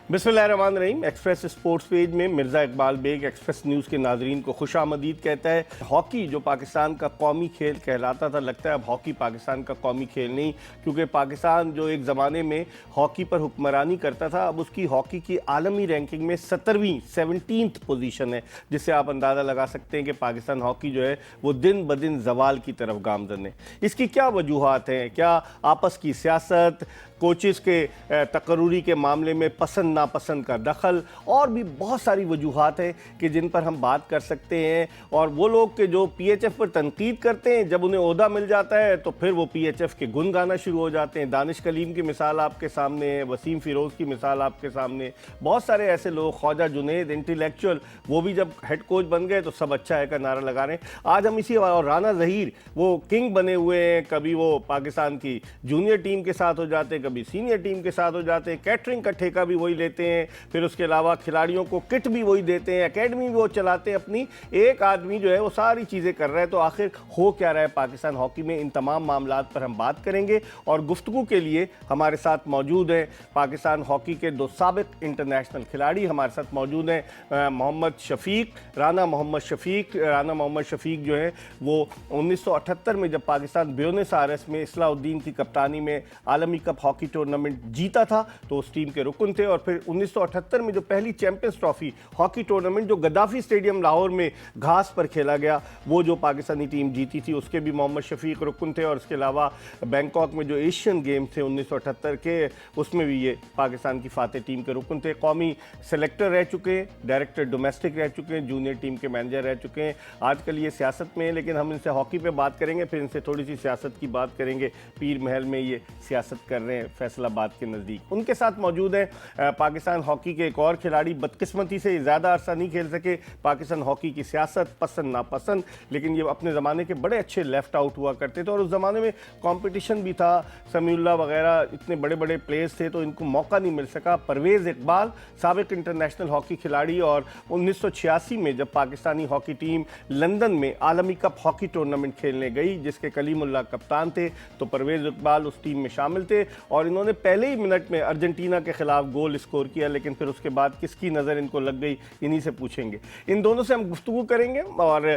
बिस्मिल्लाहिर्रहमानिर्रहीम। Express sports page में Mirza Iqbal Baig express news के नाजरीन को खुश आमदीद कहता है। हॉकी जो पाकिस्तान का कौमी खेल कहलाता था, लगता है अब हॉकी पाकिस्तान का कौमी खेल नहीं, क्योंकि पाकिस्तान जो एक ज़माने में हॉकी पर हुक्मरानी करता था, अब उसकी हॉकी की आलमी रैंकिंग में 17वीं पोजीशन है, जिससे आप अंदाज़ा लगा सकते हैं कि पाकिस्तान हॉकी जो है वो दिन ब दिन जवाल की तरफ गामजन है। इसकी क्या वजूहात हैं? क्या आपस की सियासत, कोचेस के तकर्रुरी के मामले में पसंद नापसंद का दखल, और भी बहुत सारी वजूहात हैं कि जिन पर हम बात कर सकते हैं। और वो लोग के जो PHF पर तनकीद करते हैं, जब उन्हें ओहदा मिल जाता है तो फिर वो PHF के गुन गाना शुरू हो जाते हैं। दानिश कलीम की मिसाल आपके सामने है, वसीम फ़िरोज़ की मिसाल आपके सामने, बहुत सारे ऐसे लोग, ख्वाजा जुनैद इंटेलेक्चुअल, वो भी जब हेड कोच बन गए तो सब अच्छा है का नारा लगा रहे हैं। आज हम इसी, और राना ज़हीर वो किंग बने हुए हैं, कभी वो पाकिस्तान की जूनियर टीम के साथ हो जाते हैं, कभी सीनियर टीम के साथ हो जाते हैं, कैटरिंग का ठेका भी वही लेते हैं, फिर उसके अलावा खिलाड़ियों को किट भी वही देते हैं, एकेडमी भी वो चलाते हैं अपनी। एक आदमी जो है वो सारी चीज़ें कर रहा है। तो आखिर हो क्या रहा है पाकिस्तान हॉकी में, इन तमाम मामलात पर हम बात करेंगे। और गुफ्तगू के लिए हमारे साथ मौजूद है पाकिस्तान हॉकी के दो साबिक इंटरनेशनल खिलाड़ी। हमारे साथ मौजूद हैं मोहम्मद शफीक, राना मोहम्मद शफीक। राना मोहम्मद शफीक जो है वो 1978 में जब पाकिस्तान ब्यूनस आयर्स में इस्लाउद्दीन की कप्तानी में आलमी कप हॉकी टूर्नामेंट जीता था तो उस टीम के रुकन थे। और फिर 1978 में जो पहली चैंपियंस ट्रॉफी हॉकी टूर्नामेंट जो गद्दाफी स्टेडियम लाहौर में घास पर खेला गया, वो जो पाकिस्तानी टीम जीती थी, उसके भी मोहम्मद शफीक रुकन थे। और इसके अलावा बैंकॉक में जो एशियन गेम्स थे 1978 के, उसमें भी ये पाकिस्तान की फातेह टीम के रुकन थे। कौमी सेलेक्टर रह चुके हैं, डायरेक्टर डोमेस्टिक रह चुके हैं, जूनियर टीम के मैनेजर रह चुके हैं। आजकल ये सियासत में है, लेकिन हम इनसे हॉकी पे बात करेंगे, फिर इनसे थोड़ी सी सियासत की बात करेंगे। पीर महल में ये सियासत कर रहे हैं फैसलाबाद के नज़दीक। उनके साथ मौजूद हैं पाकिस्तान हॉकी के एक और खिलाड़ी, बदकिस्मती से ज़्यादा अरसा नहीं खेल सके पाकिस्तान हॉकी की सियासत, पसंद नापसंद, लेकिन ये अपने ज़माने के बड़े अच्छे लेफ्ट आउट हुआ करते थे और उस ज़माने में कंपटीशन भी था, समीउल्लाह वगैरह इतने बड़े बड़े प्लेयर्स थे तो इनको मौका नहीं मिल सका। परवेज़ इकबाल साबिक इंटरनेशनल हॉकी खिलाड़ी, और 1986 में जब पाकिस्तानी हॉकी टीम लंदन में आलमी कप हॉकी टूर्नामेंट खेलने गई, जिसके कलीमुल्लाह कप्तान थे, तो परवेज़ इकबाल उस टीम में शामिल थे और इन्होंने पहले ही मिनट में अर्जेंटीना के खिलाफ गोल स्कोर किया। लेकिन फिर उसके बाद किसकी नज़र इनको लग गई, इन्हीं से पूछेंगे। इन दोनों से हम गुफ्तगू करेंगे और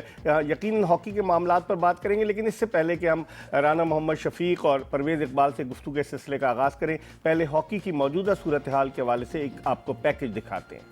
यकीनन हॉकी के मामलात पर बात करेंगे। लेकिन इससे पहले कि हम राना मोहम्मद शफीक और परवेज़ इकबाल से गुफ्तगू के सिलसिले का आगाज़ करें, पहले हॉकी की मौजूदा सूरत हाल के हवाले से एक आपको पैकेज दिखाते हैं।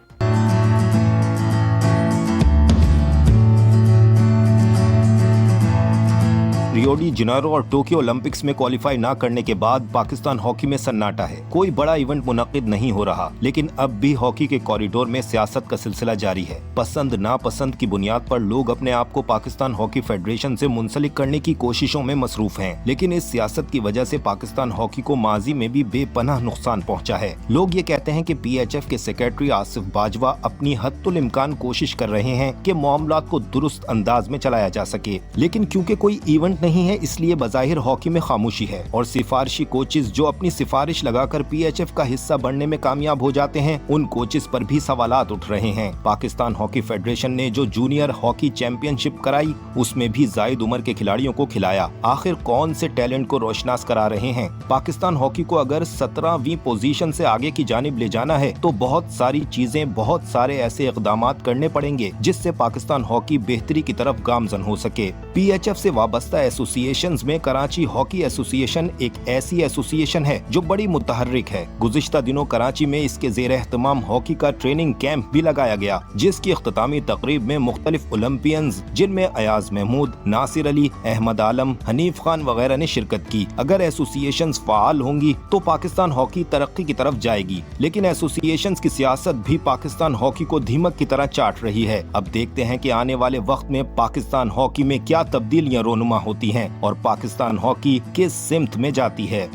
रियो डी जेनेरो और टोक्यो ओलंपिक्स में क्वालिफाई ना करने के बाद पाकिस्तान हॉकी में सन्नाटा है। कोई बड़ा इवेंट मुनक्किद नहीं हो रहा, लेकिन अब भी हॉकी के कॉरिडोर में सियासत का सिलसिला जारी है। पसंद नापसंद की बुनियाद पर लोग अपने आप को पाकिस्तान हॉकी फेडरेशन से मुंसलिक करने की कोशिशों में मसरूफ हैं। लेकिन इस सियासत की वजह से पाकिस्तान हॉकी को माजी में भी बेपनाह नुकसान पहुँचा है। लोग ये कहते हैं कि PHF के सेक्रेटरी आसिफ बाजवा अपनी हद्दुल इम्कान कोशिश कर रहे हैं कि मामलात को दुरुस्त अंदाज में चलाया जा सके, लेकिन क्योंकि कोई इवेंट नहीं है इसलिए बज़ाहिर हॉकी में खामोशी है। और सिफारिशी कोचेस जो अपनी सिफारिश लगाकर PHF का हिस्सा बनने में कामयाब हो जाते हैं, उन कोचेस पर भी सवालात उठ रहे हैं। पाकिस्तान हॉकी फेडरेशन ने जो जूनियर हॉकी चैंपियनशिप कराई, उसमें भी जायद उम्र के खिलाड़ियों को खिलाया। आखिर कौन से टैलेंट को रोशनास करा रहे हैं? पाकिस्तान हॉकी को अगर 17वीं पोजीशन से आगे की जानिब ले जाना है तो बहुत सारी चीजें, बहुत सारे ऐसे इक़दामात करने पड़ेंगे जिससे पाकिस्तान हॉकी बेहतरी की तरफ गामजन हो सके। PHF से वाबस्ता एसोसिएशंस में कराची हॉकी एसोसिएशन एक ऐसी एसोसिएशन है जो बड़ी मुतहर्रिक है। गुज़िश्ता दिनों कराची में इसके ज़ेर एहतमाम हॉकी का ट्रेनिंग कैंप भी लगाया गया, जिसकी इख्तितामी तकरीब में मुख्तलिफ ओलंपियंस जिनमें अयाज महमूद, नासिर अली, अहमद आलम, हनीफ खान वगैरह ने शिरकत की। अगर एसोसिएशंस फ़ाल होंगी तो पाकिस्तान हॉकी तरक्की की तरफ जाएगी, लेकिन एसोसिएशंस की सियासत भी पाकिस्तान हॉकी को धीमक की तरह चाट रही है। अब देखते हैं कि आने वाले वक्त में पाकिस्तान हॉकी में क्या तब्दीलियां रोनुमा होती हैं और पाकिस्तान हॉकी किस सिमत में जाती है।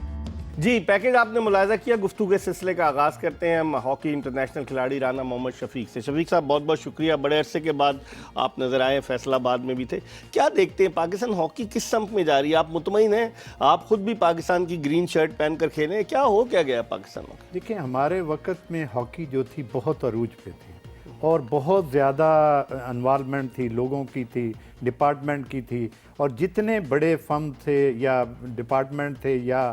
जी, पैकेज आपने मुलाहिजा किया। गुफ्तगू के सिलसिले का आगाज़ करते हैं हम हॉकी इंटरनेशनल खिलाड़ी राना मोहम्मद शफीक से। शफीक साहब, बहुत बहुत शुक्रिया, बड़े अरसे के बाद आप नज़र आए, फैसलाबाद में भी थे। क्या देखते हैं पाकिस्तान हॉकी किस सम्त में जा रही है? आप मुतमईन हैं? आप खुद भी पाकिस्तान की ग्रीन शर्ट पहन कर खेले, क्या हो क्या गया पाकिस्तान में? देखिए, हमारे वक्त में हॉकी जो थी बहुत अरूज पे थी और बहुत ज़्यादा इन्वॉल्वमेंट थी, लोगों की थी, डिपार्टमेंट की थी, और जितने बड़े फर्म थे या डिपार्टमेंट थे या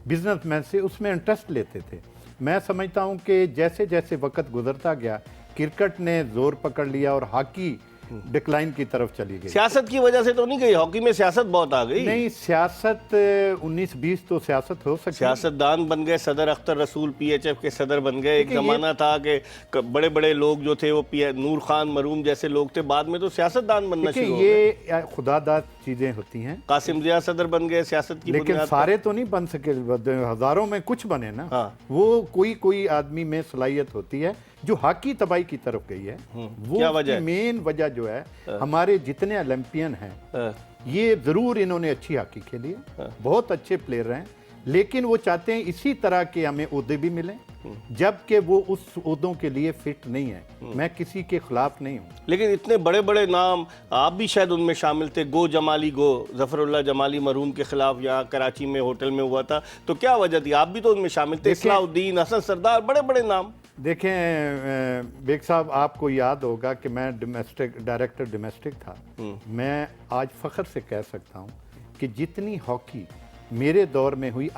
बिजनेसमैन से उसमें इंटरेस्ट लेते थे। मैं समझता हूं कि जैसे जैसे वक्त गुजरता गया क्रिकेट ने जोर पकड़ लिया और हॉकी डिक्लाइन की तरफ चली गई। सियासत की वजह से तो नहीं गई, हॉकी में सियासत बहुत आ गई। नहीं, सियासत 19-20 तो सियासत हो सकती। सियासतदान बन गए, सदर अख्तर रसूल पीएचएफ के सदर बन गए। एक जमाना था कि बड़े बड़े लोग जो थे वो नूर खान मरूम जैसे लोग थे, बाद में तो सियासतदान बनना शुरू हो गए। ये खुदादाद चीजें होती हैं। कासिम जिया सदर बन गए सियासत की लेकिन बुनियाद सारे तो नहीं बन सके, हजारों में कुछ बने ना। हाँ। वो कोई आदमी में सलाहियत होती है जो हॉकी तबाही की तरफ गई है। वो क्या वजह है? मेन वजह जो है, हमारे जितने ओलंपियन हैं ये जरूर इन्होंने अच्छी हॉकी खेली है, बहुत अच्छे प्लेयर हैं, लेकिन वो चाहते हैं इसी तरह के हमें ओहदे भी मिलें, जबकि वो उस ओहदों के लिए फिट नहीं है। मैं किसी के खिलाफ नहीं हूँ, लेकिन इतने बड़े बड़े नाम, आप भी शायद उनमें शामिल थे। जफरुल्लाह जमाली मरूम के खिलाफ यहाँ कराची में होटल में हुआ था, तो क्या वजह थी? आप भी तो उनमें शामिल थे। इस्लाउद्दीन, हसन सरदार, बड़े बड़े नाम। देखें बेग साहब, आपको याद होगा कि मैं डायरेक्टर डोमेस्टिक था। मैं आज फख्र से कह सकता हूँ कि जितनी हॉकी मेरे दौर में हुई,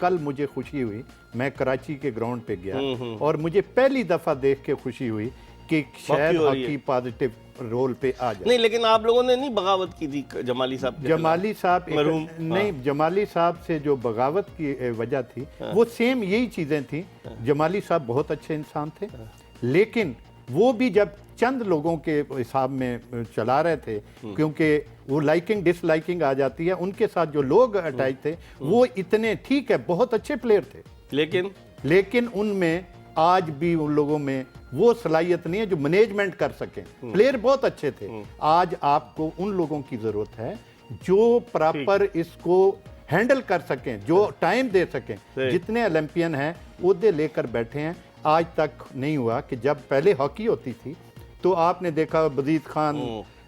कल मुझे खुशी हुई, मैं कराची के ग्राउंड पे गया और मुझे पहली दफा देख के खुशी हुई कि शायद हॉकी पॉजिटिव रोल पे आ जाए। नहीं, लेकिन आप लोगों ने नहीं बगावत की थी जमाली साहब नहीं, जमाली साहब से जो बगावत की वजह थी वो सेम यही चीजें थी। जमाली साहब बहुत अच्छे इंसान थे, लेकिन वो भी जब चंद लोगों के हिसाब में चला रहे थे, क्योंकि वो लाइकिंग डिसलाइकिंग आ जाती है, उनके साथ जो लोग अटैच थे वो इतने, ठीक है, बहुत अच्छे प्लेयर थे, लेकिन उनमें आज भी उन लोगों में वो सलाहियत नहीं है जो मैनेजमेंट कर सकें। प्लेयर बहुत अच्छे थे। आज आपको उन लोगों की जरूरत है जो प्रॉपर इसको हैंडल कर सकें, जो टाइम दे सकें। जितने ओलंपियन हैं ओहदे लेकर बैठे हैं, आज तक नहीं हुआ कि जब पहले हॉकी होती थी तो आपने देखा वजीद खान,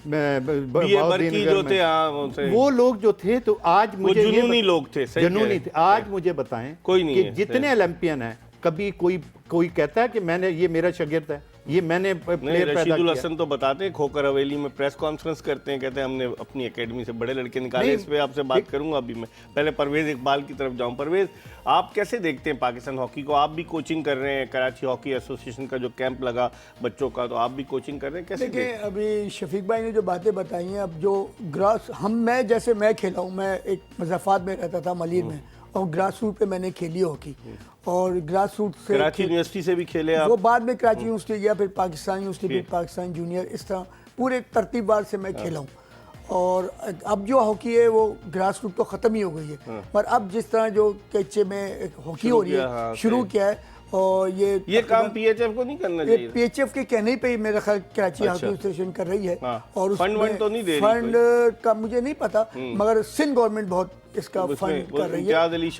जो थे, वो लोग जो थे, तो आज मुझे जुनूनी लोग थे, जुनूनी थे। आज मुझे बताएं कोई नहीं कि है, जितने ओलंपियन हैं, कभी कोई कहता है कि मैंने, ये मेरा शागिर्द है, ये मैंने प्लेयर पैदा रशीदुल किया। हसन तो बताते हैं, खोकर हवेली में प्रेस कॉन्फ्रेंस करते हैं, कहते हैं हमने अपनी एकेडमी से बड़े लड़के निकाले। इस पे आपसे बात करूंगा अभी मैं, पहले परवेज इकबाल की तरफ जाऊं। परवेज, आप कैसे देखते हैं पाकिस्तान हॉकी को? आप भी कोचिंग कर रहे हैं, कराची हॉकी एसोसिएशन का जो कैंप लगा बच्चों का, तो आप भी कोचिंग कर रहे हैं, कैसे देखिए? अभी शफीक भाई ने जो बातें बताई हैं, अब जो मैं खेला हूँ, मैं एक मुजफ्फराबाद में रहता था, मलिर में, और ग्रास रूट पे मैंने खेली हॉकी, और ग्रास रूट से कराची यूनिवर्सिटी से भी खेले आप? वो बाद में कराची यूनिवर्सिटी गया, फिर पाकिस्तान यूनिवर्सिटी, फिर पाकिस्तान जूनियर, इस तरह पूरे तरतीबवार से मैं खेला हूँ। और अब जो हॉकी है वो ग्रास रूट तो ख़त्म ही हो गई है, पर अब जिस तरह जो कैचे में हॉकी हो रही है, शुरू किया है, और ये काम पीएचएफ को नहीं करना चाहिए। पीएचएफ के कहने पे मेरा ख्याल कराची हॉकी एसोसिएशन कर रही है। और फंड तो नहीं दे रही, फंड का मुझे नहीं पता, मगर सिंध गवर्नमेंट बहुत इसका फंड कर रही है। इम्तियाज अली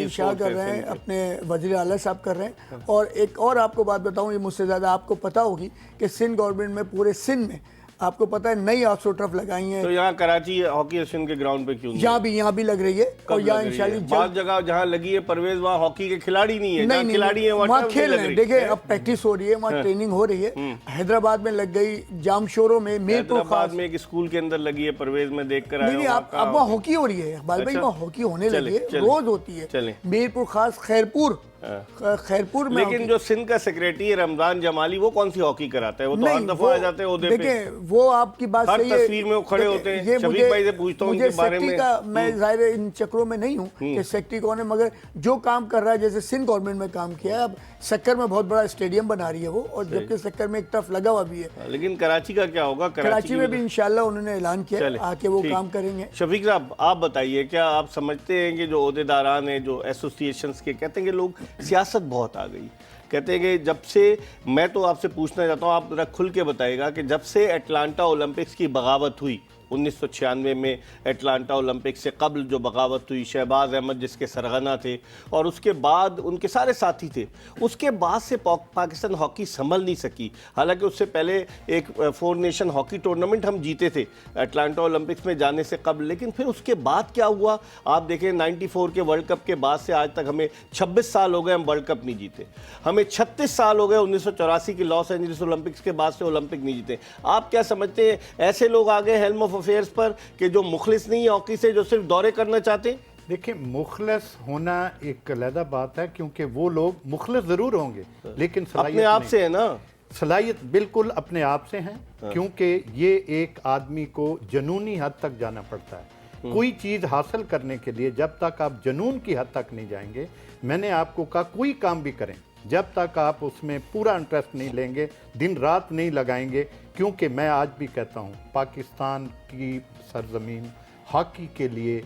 शाह कर रहे हैं, अपने वज़ीर आला साहब कर रहे हैं। और एक और आपको बात बताऊं, ये मुझसे ज़्यादा आपको पता होगी कि सिंध गवर्नमेंट में पूरे सिंध में आपको पता है नई ऑस्ट्रो टर्फ लगाई है। तो यहाँ कराची हॉकी एसोसिएशन के ग्राउंड पे क्यों? यहाँ भी लग रही है, और यहाँ इंशाल्लाह बहुत जगह जहाँ लगी है परवेज, वहाँ हॉकी के खिलाड़ी नहीं है, नहीं, खिलाड़ी है वहाँ खेल रहे हैं। देखिए, अब प्रैक्टिस हो रही है, वहाँ ट्रेनिंग हो रही है। हैदराबाद में लग गई, जामशोरों में, मीरपुर खास में एक स्कूल के अंदर लगी है, परवेज में देख कर नहीं, अब वहाँ हॉकी हो रही है इकबाल भाई, वहाँ हॉकी होने लगी है, रोज होती है। मीरपुर खास, खैरपुर में। लेकिन जो सिंध का सेक्रेटरी है रमजान जमाली, वो कौन सी हॉकी कराता है? वो तो हर दफा आ जाते हैं ओहदे पे। देखिए, वो आपकी बात हर सही है, तस्वीर में वो खड़े होते हैं। शफीक भाई से पूछता हूं इनके बारे में। मैं जाहिर है इन चक्रों में नहीं हूं कि सेक्रेटरी कौन है, मगर जो काम कर रहा है, जैसे सिंध गवर्नमेंट में काम किया है, अब सक्कर में बहुत बड़ा स्टेडियम बना रही है वो, और जबकि सक्कर में एक टर्फ लगा हुआ भी है। लेकिन कराची का क्या होगा? कराची में भी इंशाल्लाह उन्होंने ऐलान किया, आके वो काम करेंगे। शफीक साहब, आप बताइए, क्या आप समझते हैं कि जो ओहदेदारान है, जो एसोसिएशन के, कहते हैं कि लोग सियासत बहुत आ गई, कहते हैं कि जब से, मैं तो आपसे पूछना चाहता हूं, आप जरा खुल के बताइएगा कि जब से अटलांटा ओलंपिक्स की बगावत हुई 1996 में, अटलांटा ओलंपिक्स से कबल जो बगावत हुई, शहबाज अहमद जिसके सरगना थे, और उसके बाद उनके सारे साथी थे, उसके बाद से पाकिस्तान हॉकी संभल नहीं सकी। हालांकि उससे पहले एक 4 नेशन हॉकी टूर्नामेंट हम जीते थे अटलांटा ओलंपिक्स में जाने से कबल, लेकिन फिर उसके बाद क्या हुआ आप देखें, 94 के वर्ल्ड कप के बाद से आज तक हमें 26 साल हो गए, हम वर्ल्ड कप नहीं जीते। हमें 36 साल हो गए 1984 की लॉस एंजलिस ओलंपिक्स के बाद से ओलंपिक नहीं जीते। आप क्या समझते हैं, ऐसे लोग आ गए हेल्म ऑफ अफेयर्स पर कि जो मुखलिस नहीं है हॉकी से, जो सिर्फ दौरे करना चाहते हैं? देखिए, मुखलस होना एक अलहदा बात है, क्योंकि वो लोग मुखलस जरूर होंगे लेकिन अपने आप से है ना, सलाहियत बिल्कुल अपने आप से हैं, क्योंकि ये एक आदमी को जुनूनी हद तक जाना पड़ता है। कोई चीज़ हासिल करने के लिए जब तक आप जुनून की हद तक नहीं जाएंगे, मैंने आपको कहा कोई काम भी करें, जब तक आप उसमें पूरा इंटरेस्ट नहीं लेंगे, दिन रात नहीं लगाएंगे, क्योंकि मैं आज भी कहता हूँ पाकिस्तान की सरजमीन हॉकी के लिए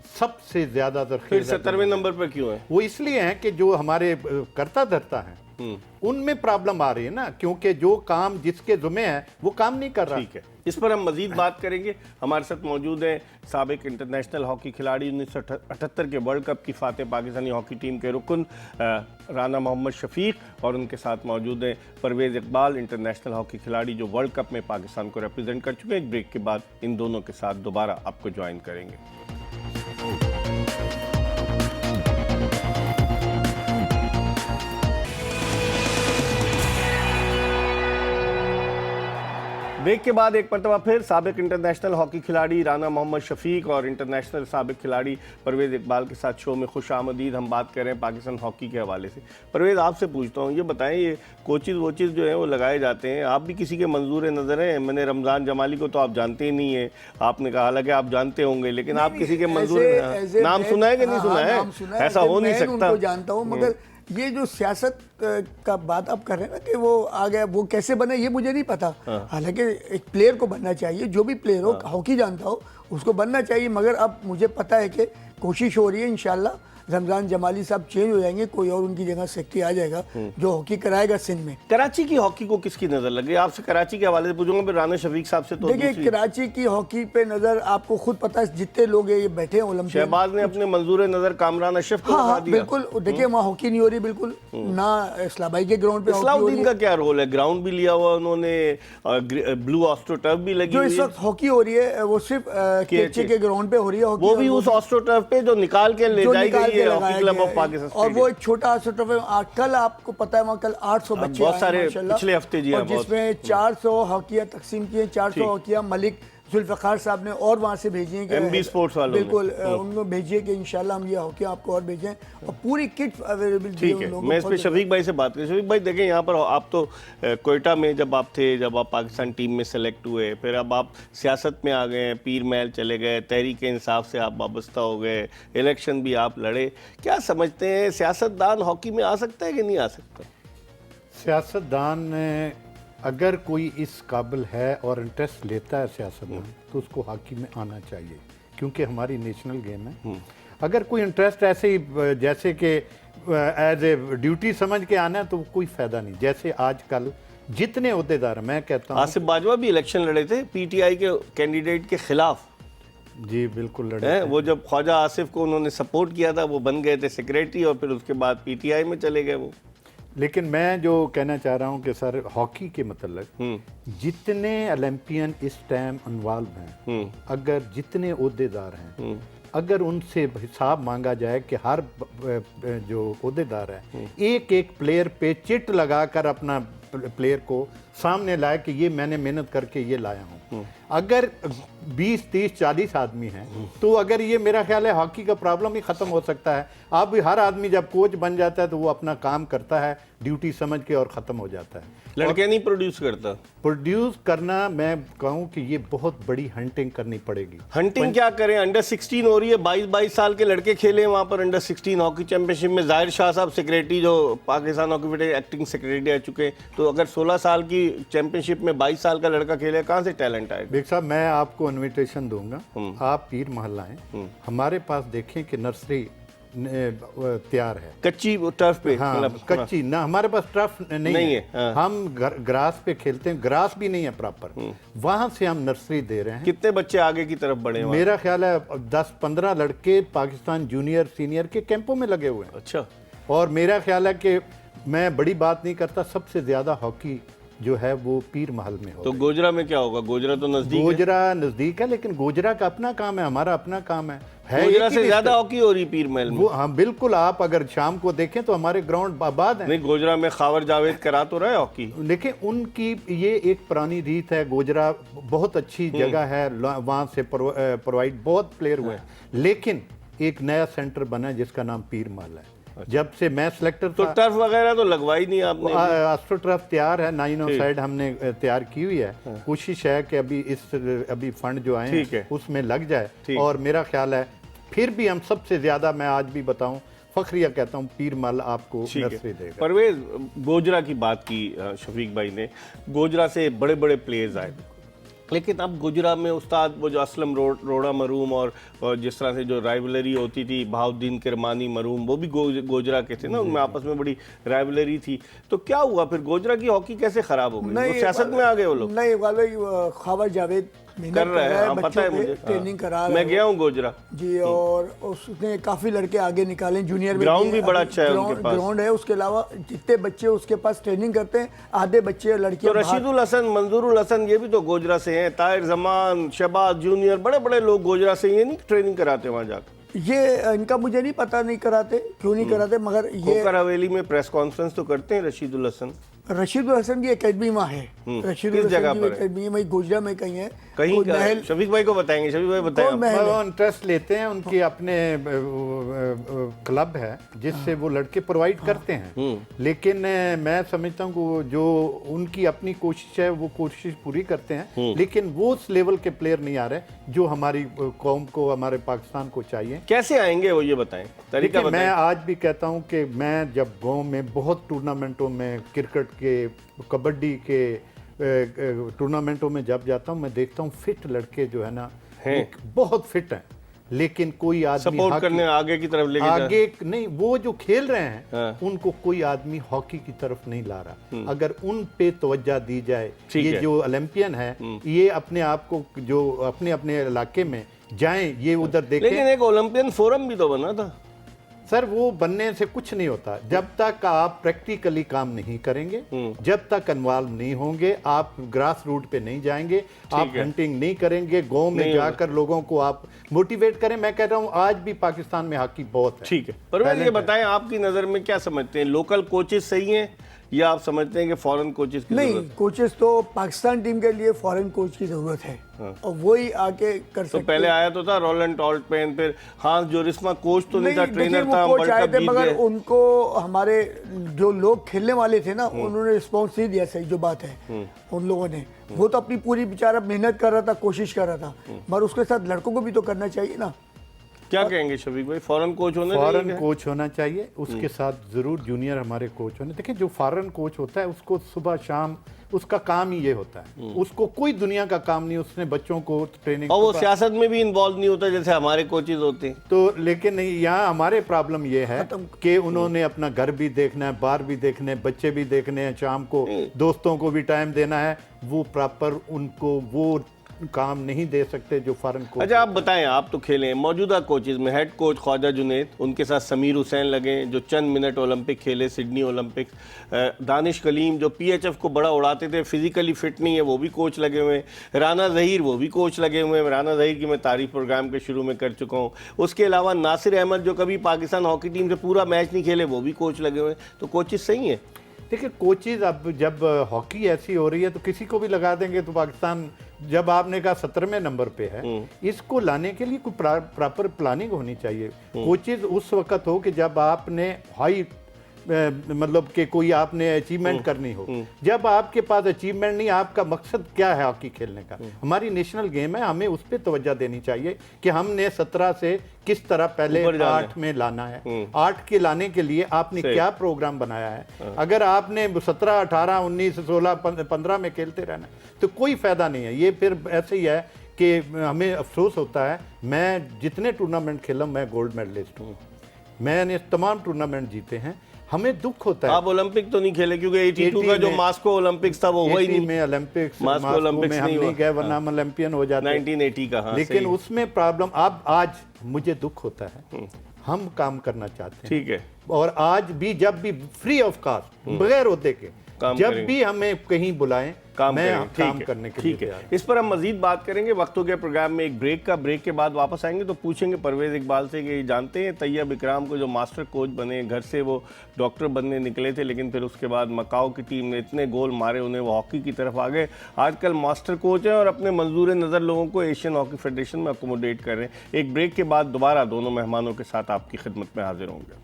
सबसे ज़्यादा फिर ज़रख़ीज़ 70वें नंबर पर क्यों है? वो इसलिए हैं कि जो हमारे करता धरता हैं उनमें प्रॉब्लम आ रही है ना, क्योंकि जो काम जिसके जुम्मे है वो काम नहीं कर रहा। ठीक है, इस पर हम मजीद बात करेंगे। हमारे साथ मौजूद हैं साबिक इंटरनेशनल हॉकी खिलाड़ी, 1978 के वर्ल्ड कप की फातेह पाकिस्तानी हॉकी टीम के रुकन राना मोहम्मद शफीक, और उनके साथ मौजूद हैं परवेज़ इकबाल, इंटरनेशनल हॉकी खिलाड़ी जो वर्ल्ड कप में पाकिस्तान को रिप्रेजेंट कर चुके हैं। एक ब्रेक के बाद इन दोनों के साथ दोबारा आपको ज्वाइन करेंगे। ब्रेक के बाद एक मरतबा फिर साबिक इंटरनेशनल हॉकी खिलाड़ी राना मोहम्मद शफीक और इंटरनेशनल साबिक खिलाड़ी परवेज़ इकबाल के साथ शो में खुश आमदीद। हम बात कर रहे हैं पाकिस्तान हॉकी के हवाले से। परवेज़, आपसे पूछता हूँ, ये बताएं, ये कोचेज़ वोचेज़ जो हैं वो लगाए जाते हैं, आप भी किसी के मंजूर नज़र हैं? मैंने रमज़ान जमाली को तो आप जानते ही नहीं है, आपने कहा, हालांकि आप जानते होंगे, लेकिन आप किसी के मंजूर नाम सुना है कि नहीं सुना है? ऐसा हो नहीं सकता। जानता हूँ, मगर ये जो सियासत का बात आप कर रहे हैं ना कि वो आ गया, वो कैसे बने ये मुझे नहीं पता। हालांकि एक प्लेयर को बनना चाहिए, जो भी प्लेयर हो, हॉकी जानता हो, उसको बनना चाहिए। मगर अब मुझे पता है कि कोशिश हो रही है, इंशाल्लाह रमज़ान जमाली साहब चेंज हो जाएंगे, कोई और उनकी जगह सेक्रेटरी आ जाएगा जो हॉकी कराएगा सिंध में। कराची की हॉकी को किसकी नज़र लगी? आपसे कराची के हवाले से पूछूंगा, फिर राना शफीक साहब से। तो देखिए, कराची की हॉकी पे नज़र आपको खुद पता है, जितने लोग ये बैठे हैं ओलंपिक, शहबाज ने अपने मंजूर नज़र कामरान अशरफ को लगा दिया। बिल्कुल, देखिए वहाँ हॉकी नहीं हो रही बिल्कुल ना, इस्लामाबाई के ग्राउंड पे इस्लाउद्दीन का क्या रोल है? ग्राउंड भी लिया हुआ उन्होंने, ब्लू ऑस्ट्रो टर्फ भी लगी जो हुई इस वक्त हॉकी हो रही है वो सिर्फ केचे के ग्राउंड पे हो रही है हॉकी, वो भी उस ऑस्ट्रो टर्फ पे जो निकाल के ले जाई गई है हॉकी क्लब ऑफ पाकिस्तान, और वो एक छोटा ऑस्ट्रो टर्फ है। कल आपको पता है वहाँ कल 800 बच्चे बहुत सारे पिछले हफ्ते जी, और जिसमें 400 हॉकियाँ तकसीम की हैं, 400 हॉकियाँ मलिक जुल्फ़िकार साहब ने और वहाँ से भेजी हैं कि एमबी स्पोर्ट्स वालों बिल्कुल उनको भेजिए कि इंशाल्लाह हम ये हॉकी आपको और भेजें, और पूरी किट अवेलेबल। ठीक है, मैं इस पर शफीक भाई से बात करें। शफीक भाई, देखें, यहाँ पर आप तो कोयटा में जब आप थे, जब आप पाकिस्तान टीम में सेलेक्ट हुए, फिर अब आप सियासत में आ गए, पीर महल चले गए, तहरीक इंसाफ से आप वाबस्ता हो गए, इलेक्शन भी आप लड़े। क्या समझते हैं, सियासतदान हॉकी में आ सकता है कि नहीं आ सकता? सियासतदान अगर कोई इस काबिल है और इंटरेस्ट लेता है सियासत में, तो उसको हॉकी में आना चाहिए, क्योंकि हमारी नेशनल गेम है। अगर कोई इंटरेस्ट ऐसे ही जैसे कि एज ए ड्यूटी समझ के आना है, तो कोई फ़ायदा नहीं। जैसे आजकल जितने अहदेदार, मैं कहता हूँ, आसिफ बाजवा भी इलेक्शन लड़े थे पीटीआई के कैंडिडेट के खिलाफ। जी बिल्कुल लड़े। वो जब ख्वाजा आसिफ को उन्होंने सपोर्ट किया था, वो बन गए थे सेक्रेटरी, और फिर उसके बाद पीटीआई में चले गए वो। लेकिन मैं जो कहना चाह रहा हूँ कि सर, हॉकी के मतलब जितने ओलंपियन इस टाइम इन्वॉल्व हैं, अगर जितने ओहदेदार हैं, अगर उनसे हिसाब मांगा जाए कि हर जो ओहदेदार है एक एक प्लेयर पे चिट लगाकर अपना प्लेयर को सामने लाए कि ये मैंने मेहनत करके ये लाया हूँ, अगर 20, 30, 40 आदमी हैं, तो अगर ये, मेरा ख्याल है हॉकी का प्रॉब्लम ही ख़त्म हो सकता है। अब हर आदमी जब कोच बन जाता है तो वो अपना काम करता है ड्यूटी समझ के, और ख़त्म हो जाता है। लड़के नहीं प्रोड्यूस करता। प्रोड्यूस करना, मैं कहूँ कि ये बहुत बड़ी हंटिंग करनी पड़ेगी। हंटिंग क्या करें? अंडर 16 हो रही है, 22 साल के लड़के खेले वहाँ पर अंडर 16 हॉकी चैंपियनशिप में। जाहिर शाह साहब सेक्रेटरी, जो Pakistan hockey federation acting secretary रह चुके हैं, तो अगर 16 साल की चैंपियनशिप में 22 साल का लड़का खेले, कहाँ से टैलेंट आएगा? बेग साहब, मैं आपको इन्विटेशन दूंगा, आप पीर महल आएं, हमारे पास देखें कि नर्सरी तैयार है, कच्ची टर्फ पे। हाँ, कच्ची ना, हमारे पास टर्फ नहीं है। हाँ। हम ग्रास पे खेलते हैं, ग्रास भी नहीं है प्रॉपर, वहां से हम नर्सरी दे रहे हैं। कितने बच्चे आगे की तरफ बढ़े? मेरा ख्याल है 10-15 लड़के पाकिस्तान जूनियर सीनियर के कैंपों में लगे हुए हैं। अच्छा। और मेरा ख्याल है कि मैं बड़ी बात नहीं करता, सबसे ज्यादा हॉकी जो है वो पीर महल में हो। तो गोजरा में क्या होगा? गोजरा तो नजदीक, गोजरा नजदीक है, लेकिन गोजरा का अपना काम है, हमारा अपना काम है। गोजरा से ज्यादा हॉकी हो रही पीर महल में। वो हाँ बिल्कुल, आप अगर शाम को देखें तो हमारे ग्राउंड आबाद हैं। नहीं, गोजरा में खावर जावेद करा तो रहे हॉकी। देखिए, उनकी ये एक पुरानी रीत है, गोजरा बहुत अच्छी जगह है, वहाँ से प्रोवाइड बहुत प्लेयर हुए हैं, लेकिन एक नया सेंटर बना है जिसका नाम पीर माल है। जब से मैं सिलेक्टर तो टर्फ वगैरह तो लगवाई नहीं आपने? एस्ट्रो टर्फ तैयार है, 9 साइड हमने तैयार की हुई है। कोशिश है कि अभी फंड जो आए हैं उसमें लग जाए, और मेरा ख्याल है फिर भी हम सबसे ज्यादा, मैं आज भी बताऊं, फखरिया कहता हूं, पीर मल आपको नर्सरी देगा। परवेज, गोजरा की बात की शफीक भाई ने, गोजरा से बड़े बड़े प्लेयर्स आए, लेकिन अब गुजरा में उस्ताद वो जो असलम रोड़ा मरूम और जिस तरह से जो राइवलरी होती थी, बहाउद्दीन किरमानी मरूम, वो भी गोजरा के थे ना, उनमें आपस में बड़ी राइवलरी थी। तो क्या हुआ फिर, गोजरा की हॉकी कैसे खराब हो गई? वो सियासत में आ गए वो लोग? नहीं, ख्वाबा जावेद कर रहा है, हाँ, पता है मुझे, ट्रेनिंग करा रहा है, मैं गया हूँ गोजरा जी, और उसने काफी लड़के आगे निकाले जूनियर में। ग्राउंड भी बड़ा अच्छा है उनके पास, ग्राउंड है, उसके अलावा जितने बच्चे उसके पास ट्रेनिंग करते हैं, आधे बच्चे लड़के। तो रशीदुल हसन, मंजूरुल हसन, ये भी तो गोजरा से हैं, ताहिर जमान, शहबाज जूनियर, बड़े बड़े लोग गोजरा से, ये नहीं ट्रेनिंग कराते वहाँ जाकर? ये इनका मुझे नहीं पता, नहीं कराते, क्यों नहीं कराते, मगर ये कोकर हवेली में प्रेस कॉन्फ्रेंस तो करते हैं रशीदुल हसन। रशीदुल हसन की एकेडमी में है, रशीदुल किस जगह हसन पर की एकेडमी में गोजरा में कहीं है, कहीं शफीक भाई को बताएंगे, शफीक भाई बताएं। वो इंटरेस्ट लेते हैं, उनकी अपने क्लब है जिससे वो लड़के प्रोवाइड करते हैं, लेकिन मैं समझता हूँ कि जो उनकी अपनी कोशिश है वो कोशिश पूरी करते हैं, लेकिन वो उस लेवल के प्लेयर नहीं आ रहे जो हमारी कौम को, हमारे पाकिस्तान को चाहिए। कैसे आएंगे वो, ये बताएं, तरीका बताएं। मैं आज भी कहता हूँ कि मैं जब गांव में बहुत टूर्नामेंटों में, क्रिकेट के, कबड्डी के टूर्नामेंटों में जब जाता हूँ, मैं देखता हूँ फिट लड़के जो है ना, बहुत फिट हैं, लेकिन कोई आदमी सपोर्ट करने आगे की तरफ लेके आगे नहीं, वो जो खेल रहे हैं उनको कोई आदमी हॉकी की तरफ नहीं ला रहा। अगर उन पे तवज्जो दी जाए, ये जो ओलंपियन है, ये अपने आप को जो अपने अपने इलाके में जाएं, ये उधर देखें। लेकिन एक ओलंपियन फोरम भी तो बना था सर, वो बनने से कुछ नहीं होता जब तक आप प्रैक्टिकली काम नहीं करेंगे, जब तक इन्वॉल्व नहीं होंगे, आप ग्रास रूट पे नहीं जाएंगे, आप हंटिंग नहीं करेंगे, गांव में जाकर लोगों को आप मोटिवेट करें। मैं कह रहा हूँ आज भी पाकिस्तान में हॉकी बहुत है। ठीक है, पर ये बताएं, आपकी नज़र में क्या समझते हैं, लोकल कोचेस सही हैं या आप समझते हैं कि फॉरेन कोचेस की नहीं? जरूरत? कोचेस तो पाकिस्तान टीम के लिए फॉरेन कोच की जरूरत है, और वही आके कर सकते। तो पहले आया तो था रोलैंड टॉल्टपेन, फिर हांस जोरिस्मा, कोच तो नहीं था, ट्रेनर था, कोच आए थे, मगर उनको हमारे जो लोग खेलने वाले थे ना, उन्होंने रिस्पॉन्स नहीं दिया सही, जो बात है उन लोगों ने। वो तो अपनी पूरी बेचारा मेहनत कर रहा था, कोशिश कर रहा था, मगर उसके साथ लड़कों को भी तो करना चाहिए ना। क्या कहेंगे शफीक भाई, फॉरेन कोच होना चाहिए? फॉरेन कोच होना चाहिए, उसके साथ जरूर जूनियर हमारे कोच होने। देखिए, जो फॉरेन कोच होता है उसको सुबह शाम उसका काम ही ये होता है, उसको कोई दुनिया का काम नहीं, उसने बच्चों को ट्रेनिंग, और वो सियासत में भी इन्वॉल्व नहीं होता जैसे हमारे कोचेज होते हैं। तो लेकिन यहाँ हमारे प्रॉब्लम ये है कि उन्होंने अपना घर भी देखना है, बाहर भी देखने हैं, बच्चे भी देखने हैं, शाम को दोस्तों को भी टाइम देना है, वो प्रॉपर उनको वो काम नहीं दे सकते जो फॉरेन कोच। अच्छा, आप बताएं, आप तो खेले हैं, मौजूदा कोचेज में हेड कोच ख्वाजा जुनैद, उनके साथ समीर हुसैन लगे जो चंद मिनट ओलंपिक खेले, सिडनी ओलंपिक्स, दानिश कलीम जो पीएचएफ को बड़ा उड़ाते थे, फिजिकली फिट नहीं है, वो भी कोच लगे हुए हैं, राना ज़हीर वो भी कोच लगे हुए हैं। राना ज़हीर की मैं तारीफ प्रोग्राम के शुरू में कर चुका हूँ। उसके अलावा नासिर अहमद जो कभी पाकिस्तान हॉकी टीम से पूरा मैच नहीं खेले, वो भी कोच लगे हुए हैं। तो कोचेज सही हैं? देखिए, कोचेज अब जब हॉकी ऐसी हो रही है तो किसी को भी लगा देंगे, तो पाकिस्तान जब आपने कहा 17वें नंबर पे है, इसको लाने के लिए कोई प्रॉपर प्लानिंग होनी चाहिए। कोचेज उस वक्त हो कि जब आपने हाई मतलब कि कोई आपने अचीवमेंट करनी हो। जब आपके पास अचीवमेंट नहीं, आपका मकसद क्या है हॉकी खेलने का? हमारी नेशनल गेम है, हमें उस पर तवज्जो देनी चाहिए कि हमने 17 से किस तरह पहले 8 में लाना है। 8 के लाने के लिए आपने क्या प्रोग्राम बनाया है? अगर आपने 17, 18, 19, 16, 15 में खेलते रहना तो कोई फायदा नहीं है। ये फिर ऐसे ही है कि हमें अफसोस होता है। मैं जितने टूर्नामेंट खेला, मैं गोल्ड मेडलिस्ट हूँ, मैंने तमाम टूर्नामेंट जीते हैं। हमें दुख होता है। आप ओलंपिक तो नहीं खेले क्योंकि 82 का जो मास्को ओलंपिक्स था वो हुआ ही नहीं। में ओलंपिक्स मास्को ओलंपिक्स हम नहीं गए, वरना हम ओलंपियन हो जाते 1980 का। हाँ, लेकिन उसमें प्रॉब्लम अब आज मुझे दुख होता है। हम काम करना चाहते हैं, ठीक है, और आज भी जब भी फ्री ऑफ कास्ट, बगैर होते के, जब भी हमें कहीं बुलाएं काम मैं करें, काम ठीक है, करने के लिए ठीक है। तैयार हूं। इस पर हम मजीद बात करेंगे। वक्त हो गया प्रोग्राम में एक ब्रेक का। ब्रेक के बाद वापस आएंगे तो पूछेंगे परवेज इकबाल से कि जानते हैं तैयब इकराम को जो मास्टर कोच बने, घर से वो डॉक्टर बनने निकले थे, लेकिन फिर उसके बाद मकाओ की टीम ने इतने गोल मारे उन्हें, वो हॉकी की तरफ आ गए। आजकल मास्टर कोच हैं और अपने मंजूर नज़र लोगों को एशियन हॉकी फेडरेशन में अकोमोडेट कर रहे हैं। एक ब्रेक के बाद दोबारा दोनों मेहमानों के साथ आपकी खिदमत में हाजिर होंगे।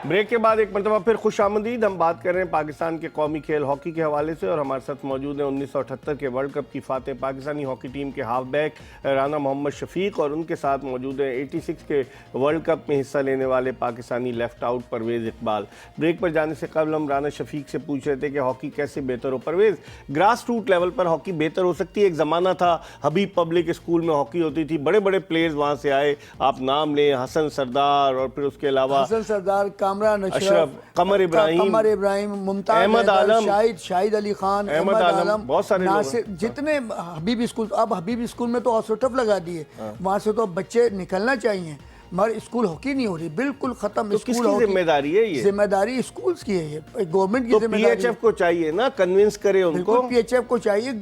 ब्रेक के बाद एक मरतबा फिर खुशामदीद। हम बात कर रहे हैं पाकिस्तान के कौमी खेल हॉकी के हवाले से और हमारे साथ मौजूद हैं 1978 के वर्ल्ड कप की फातेह पाकिस्तानी हॉकी टीम के हाफ बैक राना मोहम्मद शफीक और उनके साथ मौजूद हैं 86 के वर्ल्ड कप में हिस्सा लेने वाले Pakistani left out Parvez Iqbal. Break पर जाने से कबल हम राना शफीक से पूछ रहे थे कि हॉकी कैसे बेहतर हो। परवेज़, ग्रास रूट लेवल पर हॉकी बेहतर हो सकती है? एक ज़माना था हबीब पब्लिक स्कूल में हॉकी होती थी, बड़े बड़े प्लेयर्स वहाँ से आए, आप नाम लें हसन सरदार और फिर उसके अलावा हसन सरदार, कामरान अशरफ, कमर इब्राहिम, मुमताज अहमद आलम, शाहिद अली खान, अहमद आलम, बहुत सारे लोग नासिर, जितने हबीब स्कूल। अब हबीब स्कूल में तो ऑसोटफ लगा दिए, वहाँ से तो बच्चे निकलना चाहिए, मगर स्कूल हॉकी नहीं हो रही, बिल्कुल खत्म। तो किसकी जिम्मेदारी है ये? जिम्मेदारी स्कूल्स की है, ये गवर्नमेंट की तो जिम्मेदारी। पीएचएफ को चाहिए ना कन्विंस करे उनको। पीएचएफ को चाहिए,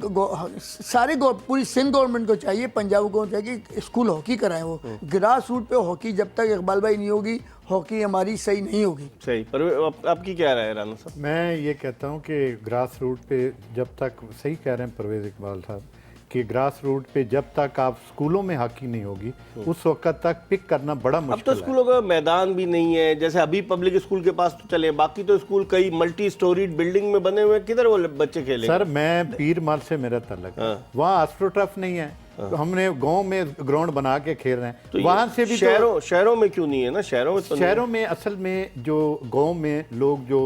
सारे पूरी सिंध गवर्नमेंट को चाहिए, पंजाब को चाहिए कि स्कूल हॉकी कराएं। वो ग्रास रूट पे हॉकी जब तक इकबाल भाई नहीं होगी, हॉकी हमारी सही नहीं होगी। सही। पर आपकी क्या राय है राना साहब? मैं ये कहता हूँ कि ग्रास रूट पे जब तक, सही कह रहे हैं परवेज इकबाल साहब, कि ग्रास रूट पे जब तक आप स्कूलों में हॉकी नहीं होगी उस वक्त तक पिक करना बड़ा अब मुश्किल तो स्कूलों का मैदान भी नहीं है। जैसे अभी पब्लिक स्कूल के पास तो चले, बाकी तो स्कूल कई मल्टी स्टोरीड बिल्डिंग में बने हुए, किधर वो बच्चे खेलेंगे? सर, मैं पीर माल से मेरा तल्लक है, वहाँ एस्ट्रोटर्फ नहीं है, तो हमने गांव में ग्राउंड बना के खेल रहे हैं। तो वहाँ से भी शहरों में क्यों नहीं है ना? शहरों में तो शहरों में असल में जो गांव में लोग जो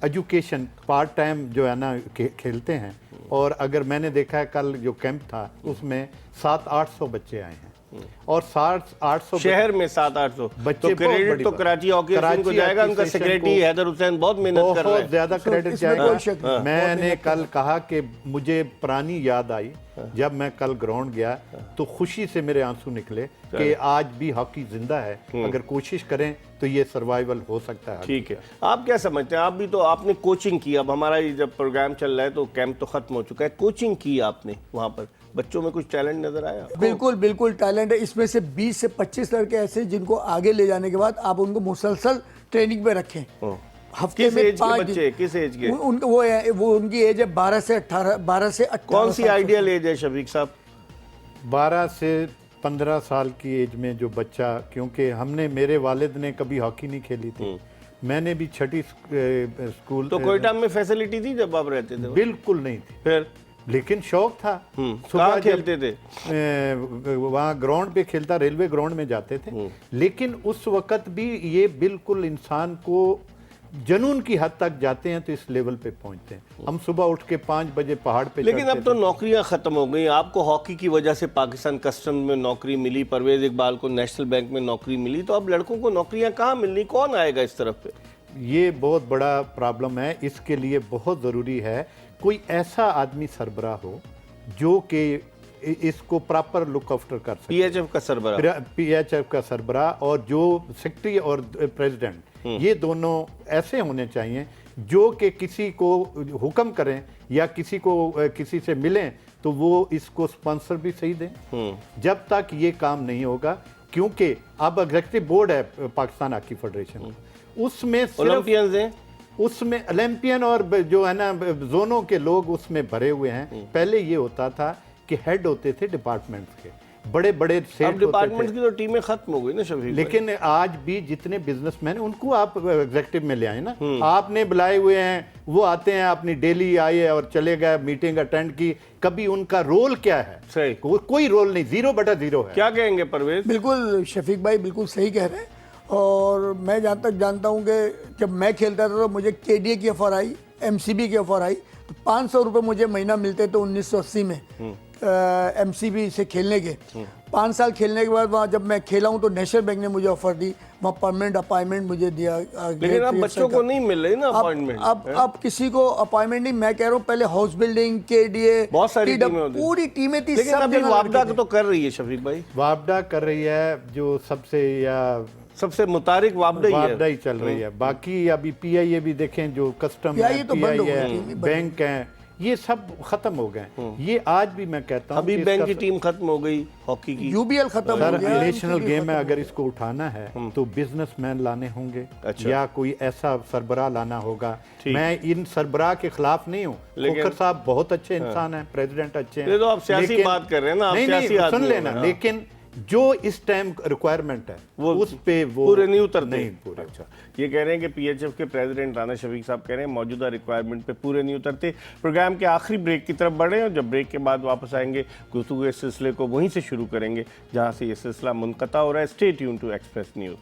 एजुकेशन पार्ट टाइम जो है ना खेलते हैं, और अगर मैंने देखा है कल जो कैंप था उसमें 700-800 बच्चे आए हैं और 700-800 शहर में 700-800 बच्चे। तो क्रेडिट तो कराची हॉकी एसोसिएशन को जाएगा। उनका सेक्रेटरी हैदर हुसैन बहुत मेहनत कर रहा है, बहुत ज्यादा क्रेडिट इसमें कोई शक जाएगा। नहीं। मैंने कल कहा कि मुझे पुरानी याद आई जब मैं कल ग्राउंड गया तो खुशी से मेरे आंसू निकले कि आज भी हॉकी जिंदा है, अगर कोशिश करें तो ये सर्वाइवल हो सकता है। ठीक है। आप क्या समझते हैं? आप भी तो आपने कोचिंग की, अब हमारा ये जब प्रोग्राम चल रहा है तो कैंप तो खत्म हो चुका है, कोचिंग की आपने, वहाँ पर बच्चों में कुछ टैलेंट नजर आया? बिल्कुल बिल्कुल टैलेंट है। इसमें से 20 से 25 लड़के ऐसे जिनको आगे ले जाने के बाद आप उनको मुसलसल ट्रेनिंग पे रखें। हफ्ते किस में एज के 5 बच्चे? किस एज के? उनको वो उनकी एज है 12 से 18 कौन सी आइडियल एज है शफीक साहब? 12 से 15 साल की एज में जो बच्चा, क्योंकि हमने, मेरे वालिद ने कभी हॉकी नहीं खेली थी, मैंने भी छठी स्कूल। तो कोयटा में फैसिलिटी थी जब आप रहते थे? बिल्कुल नहीं थी, फिर लेकिन शौक था। कहाँ खेलते थे? वहाँ ग्राउंड पे खेलता, रेलवे ग्राउंड में जाते थे। लेकिन उस वक्त भी ये बिल्कुल इंसान को जनून की हद तक जाते हैं तो इस लेवल पे पहुंचते हैं। हम सुबह उठ के 5 बजे पहाड़ पे लेकिन अब तो नौकरियां खत्म हो गई। आपको हॉकी की वजह से पाकिस्तान कस्टम में नौकरी मिली, परवेज इकबाल को नेशनल बैंक में नौकरी मिली, तो अब लड़कों को नौकरियां कहाँ मिलनी? कौन आएगा इस तरफ पे? ये बहुत बड़ा प्रॉब्लम है। इसके लिए बहुत ज़रूरी है कोई ऐसा आदमी सरबराह हो जो कि इसको प्रॉपर लुक आफ्टर कर सके। पीएचएफ का सरबराह, पीएचएफ का सरबराह और जो सेक्रेटरी और प्रेसिडेंट, ये दोनों ऐसे होने चाहिए जो कि किसी को हुक्म करें या किसी को किसी से मिलें तो वो इसको स्पॉन्सर भी सही दें। जब तक ये काम नहीं होगा, क्योंकि अब एग्जीक्यूटिव बोर्ड है पाकिस्तान हॉकी फेडरेशन, उसमें ओलंपियंस हैं, उसमें ओलंपियन और जो है ना जोनों के लोग उसमें भरे हुए हैं। पहले ये होता था कि हेड होते थे डिपार्टमेंट्स के, बड़े बड़े अब डिपार्टमेंट की तो टीमें खत्म हो गई ना शफीक। लेकिन आज भी जितने बिजनेसमैन उनको आप एग्जीक्यूटिव में ले आए ना, आपने बुलाए हुए हैं, वो आते हैं, अपनी डेली आए और चले गए, मीटिंग अटेंड की, कभी उनका रोल क्या है? सही, कोई रोल नहीं, 0/0 है। क्या कहेंगे परवेज? बिल्कुल शफीक भाई बिल्कुल सही कह रहे हैं। और मैं जहाँ तक जानता हूँ कि जब मैं खेलता था तो मुझे केडीए की ऑफर आई, एमसीबी की ऑफर आई, तो 500 रुपये मुझे महीना मिलते थे 1980 में एमसीबी से खेलने के। 5 साल खेलने के बाद वहाँ जब मैं खेला हूँ तो नेशनल बैंक ने मुझे ऑफर दी, वहाँ परमानेंट अपॉइंटमेंट मुझे दिया। लेकिन अब बच्चों को नहीं मिल रही ना अपॉइंटमेंट। अब किसी को अपॉइंटमेंट नहीं, मैं कह रहा हूँ पहले हाउस बिल्डिंग KDA बहुत सारी टीमें होती, पूरी टीमें थी। लेकिन अभी वापडा तो कर रही है शफीक भाई, वापडा कर रही है जो सबसे मुतारिक वापडा ही चल रही है। बाकी अभी PIA भी देखें, जो कस्टम है, तो बंद हो PIA गई, है, बैंक है, ये सब खत्म हो गए। ये आज भी मैं कहता हूँ अभी बैंक की टीम खत्म हो गई, हॉकी की UBL खत्म हो गया। नेशनल गेम है, अगर इसको उठाना है तो बिजनेसमैन लाने होंगे। अच्छा। या कोई ऐसा सरबराह लाना होगा। मैं इन सरबराह के खिलाफ नहीं हूँ, खोखर साहब बहुत अच्छे इंसान हैं, प्रेसिडेंट अच्छे हैं। ये तो आप सियासी बात कर रहे हैं ना, आप सियासी सुन लेना, लेकिन जो इस टाइम रिक्वायरमेंट है वो उस पे वो पूरे नहीं उतरते। नहीं पूरे। अच्छा, ये कह रहे हैं कि PHF के प्रेसिडेंट राना शफीक साहब कह रहे हैं मौजूदा रिक्वायरमेंट पे पूरे नहीं उतरते। प्रोग्राम के आखिरी ब्रेक की तरफ बढ़े और जब ब्रेक के बाद वापस आएंगे गुफ्तगू इस सिलसिले को वहीं से शुरू करेंगे जहां से ये सिलसिला मुनक़ता हो रहा है। Stay tune to express news.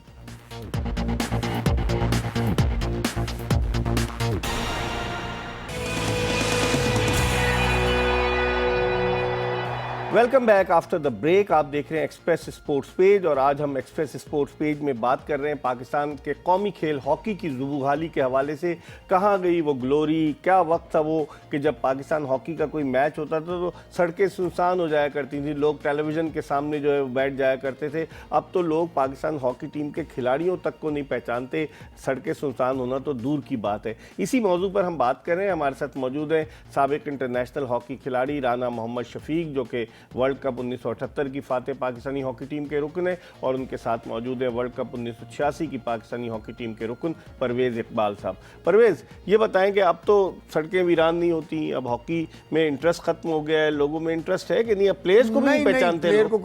Welcome back after the break. आप देख रहे हैं एक्सप्रेस स्पोर्ट्स पेज और आज हम एक्सप्रेस स्पोर्ट्स पेज में बात कर रहे हैं पाकिस्तान के कौमी खेल हॉकी की जुबूहाली के हवाले से। कहाँ गई वो ग्लोरी, क्या वक्त था वो कि जब पाकिस्तान हॉकी का कोई मैच होता था तो सड़कें सुनसान हो जाया करती थी, लोग टेलीविज़न के सामने जो है बैठ जाया करते थे। अब तो लोग पाकिस्तान हॉकी टीम के खिलाड़ियों तक को नहीं पहचानते, सड़कें सुनसान होना तो दूर की बात है। इसी मौजू पर हम बात कर रहे हैं। हमारे साथ मौजूद हैं साबिक इंटरनेशनल हॉकी खिलाड़ी राना मोहम्मद शफीक, जो कि वर्ल्ड कप 1978 की फातेह पाकिस्तानी हॉकी टीम के रुकन है, और उनके साथ मौजूद है वर्ल्ड कप 1986 की पाकिस्तानी हॉकी टीम के रुकन परवेज़ इकबाल साहब। परवेज़, ये बताएं कि अब तो सड़कें वीरान नहीं होती, अब हॉकी में इंटरेस्ट खत्म हो गया है, लोगों में इंटरेस्ट है कि नहीं? अब प्लेयर्स को भी नहीं पहचानते प्लेयर को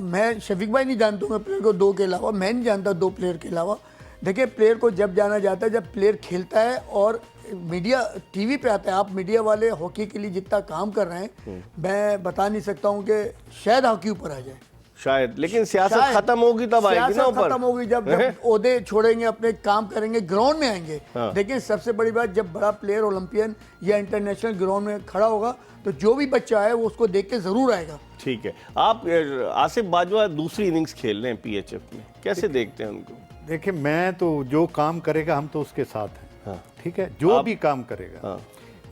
मैं शफीक भाई नहीं जानता हूँ प्लेयर को, 2 के अलावा मैं नहीं जानता 2 प्लेयर के अलावा। देखिए, प्लेयर को जब जाना जाता है जब प्लेयर खेलता है और मीडिया टीवी पे आता है। आप मीडिया वाले हॉकी के लिए जितना काम कर रहे हैं, मैं बता नहीं सकता हूँ कि शायद हॉकी ऊपर आ जाए, शायद, लेकिन सियासत खत्म होगी तब आएगी ना ऊपर। खत्म होगी जब ओहदे छोड़ेंगे, अपने काम करेंगे, ग्राउंड में आएंगे। लेकिन सबसे बड़ी बात, जब बड़ा प्लेयर ओलंपियन या इंटरनेशनल ग्राउंड में खड़ा होगा तो जो भी बच्चा है वो उसको देख के जरूर आएगा। ठीक है, आप आसिफ बाजवा दूसरी इनिंग्स खेल रहे हैं PHF में, कैसे देखते हैं उनको? देखिए, मैं तो जो काम करेगा हम तो उसके साथ हैं। हाँ। ठीक है, जो भी काम करेगा। हाँ।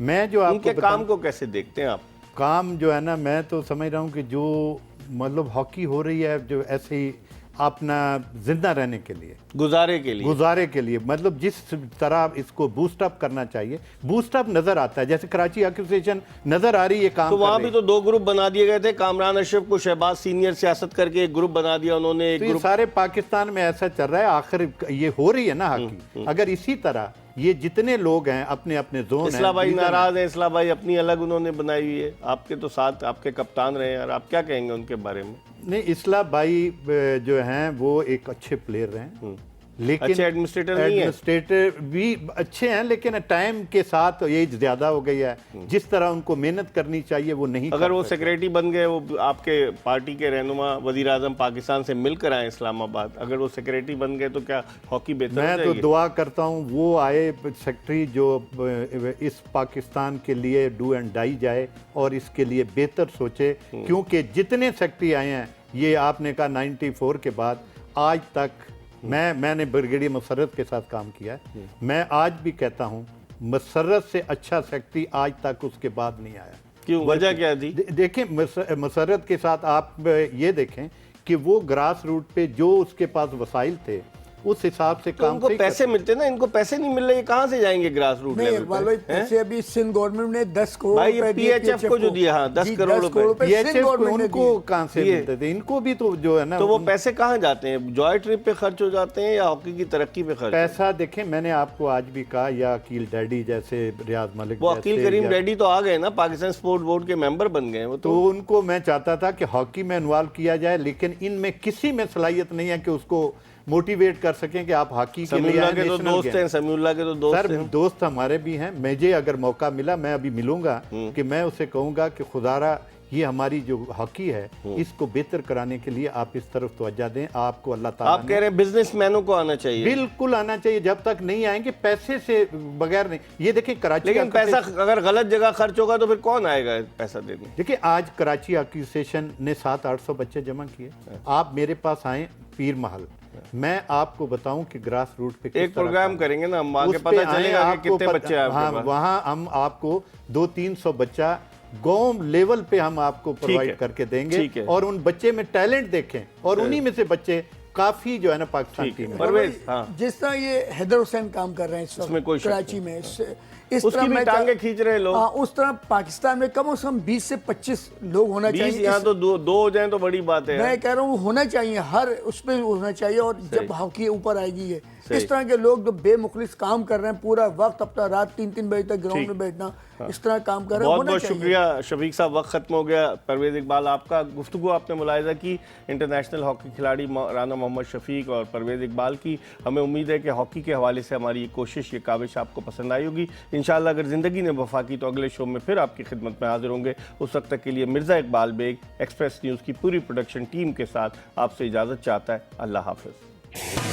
मैं जो आपको उनके काम को कैसे देखते हैं आप? काम जो है ना, मैं तो समझ रहा हूँ कि जो मतलब हॉकी हो रही है जो ऐसे ही अपना जिंदा रहने के लिए, गुजारे के लिए मतलब जिस तरह इसको बूस्ट अप करना चाहिए, बूस्ट अप नजर आता है। जैसे कराची एसोसिएशन नजर आ रही है काम, तो वहाँ भी तो 2 ग्रुप बना दिए गए थे। कामरान अशरफ को शहबाज सीनियर सियासत करके एक ग्रुप बना दिया उन्होंने, एक ग्रुप। सारे पाकिस्तान में ऐसा चल रहा है। आखिर ये हो रही है ना हॉकी। अगर इसी तरह ये जितने लोग हैं अपने अपने जोन, इस्लाम भाई नाराज है, इस्लाम भाई अपनी अलग उन्होंने बनाई हुई है, आपके तो साथ आपके कप्तान रहे हैं, और आप क्या कहेंगे उनके बारे में? नहीं, इस्लाम भाई जो हैं वो एक अच्छे प्लेयर हैं, लेकिन अच्छे एडमिनिस्ट्रेटर भी अच्छे हैं, लेकिन टाइम के साथ एज ज्यादा हो गई है। जिस तरह उनको मेहनत करनी चाहिए वो नहीं। अगर वो सेक्रेटरी बन गए, वो आपके पार्टी के रहनुमा वजीर आजम पाकिस्तान से मिलकर आए इस्लामाबाद, अगर वो सेक्रेटरी बन गए तो क्या हॉकी बेहतर हो जाएगी? मैं तो दुआ करता हूँ वो आए सेक्रेटरी जो इस पाकिस्तान के लिए डू एंड डाई जाए और इसके लिए बेहतर सोचे। क्योंकि जितने सेक्रेटरी आए हैं, ये आपने कहा 94 के बाद आज तक, मैंने ब्रिगेडियर मुसर्रत के साथ काम किया है, मैं आज भी कहता हूं मुसर्रत से अच्छा सेक्रेटरी आज तक उसके बाद नहीं आया। क्यों, वजह क्या थी? देखें, मुसर्रत के साथ आप ये देखें कि वो ग्रास रूट पे जो उसके पास वसाइल थे उस हिसाब से तो काम उनको पैसे मिलते ना, इनको पैसे नहीं मिल रहे, कहाँ से जाएंगे ग्रास रूट लेवल पे? पैसे अभी सिंध गवर्नमेंट ने 10 करोड़ भाई PHF को जो दिया, 10 करोड़ रुपए उनको कहाँ से मिलते थे? इनको भी तो जो है ना, तो वो पैसे कहाँ जाते हैं? जॉय ट्रिप पे खर्च हो जाते हैं या हॉकी की तरक्की पे खर्च? पैसा देखें, मैंने आपको आज भी कहा, या अकील डैडी जैसे रियाज मलिक, वो अकील करीम डैडी तो आ गए ना, पाकिस्तान स्पोर्ट बोर्ड के मेंबर बन गए वो तो उनको मैं चाहता था कि हॉकी में इन्वॉल्व किया जाए, लेकिन इनमें किसी में सलाहियत नहीं है कि उसको मोटिवेट कर सकें कि आप हॉकी के लिए के तो दोस्त हैं, समीउल्लाह के तो दोस्त सर हैं। दोस्त हमारे भी हैं। मुझे अगर मौका मिला, मैं अभी मिलूंगा कि मैं उसे कहूंगा कि खुदारा ये हमारी जो हॉकी है इसको बेहतर कराने के लिए आप इस तरफ तवज्जो दें। आपको अल्लाह ताला आप कह रहे हैं बिजनेसमैनों को आना चाहिए। बिल्कुल आना चाहिए, जब तक नहीं आएंगे पैसे से बगैर नहीं। ये देखिए कराची, लेकिन पैसा अगर गलत जगह खर्च होगा तो फिर कौन आएगा पैसा देने? देखिए आज कराची एसोसिएशन ने 700-800 बच्चे जमा किए। आप मेरे पास आए पीर महल, मैं आपको बताऊं कि ग्रास रूट पे एक प्रोग्राम करेंगे ना हम, आगे पता चलेगा कि कितने बच्चे हैं आपके पास। वहाँ हम आपको 200-300 बच्चा गांव लेवल पे हम आपको प्रोवाइड करके देंगे और उन बच्चे में टैलेंट देखें और उन्हीं में से बच्चे काफी जो है ना पाकिस्तान टीम में। परवेज, जिस तरह ये हैदर हुसैन काम कर रहे हैं इस वक्त कराची में, इस उसकी भी टांगे खींच रहे हैं लोग। उस तरह पाकिस्तान में कम से कम 20 से 25 लोग होना चाहिए। यहाँ तो दो हो जाए तो बड़ी बात है। मैं कह रहा हूँ होना चाहिए, हर उस पर होना चाहिए। और जब हॉकी ऊपर आएगी है, इस तरह के लोग जो बेमुखलिस काम कर रहे हैं पूरा वक्त, अपना रात 3-3 बजे तक ग्राउंड में बैठना, इस तरह काम कर रहे हैं। बहुत बहुत शुक्रिया शफीक साहब, वक्त खत्म हो गया। परवेज इकबाल, आपका गुफ्तगू आपने मुलाहिजा की इंटरनेशनल हॉकी खिलाड़ी राना मोहम्मद शफीक और परवेज इकबाल की। हमें उम्मीद है कि हॉकी के हवाले से हमारी ये कोशिश, ये काविश आपको पसंद आई होगी। इंशाअल्लाह अगर ज़िंदगी ने वफा की तो अगले शो में फिर आपकी खिदमत में हाजिर होंगे। उस वक्त तक के लिए मिर्ज़ा इकबाल बेग एक्सप्रेस न्यूज़ की पूरी प्रोडक्शन टीम के साथ आपसे इजाज़त चाहता है। अल्लाह हाफ़िज़।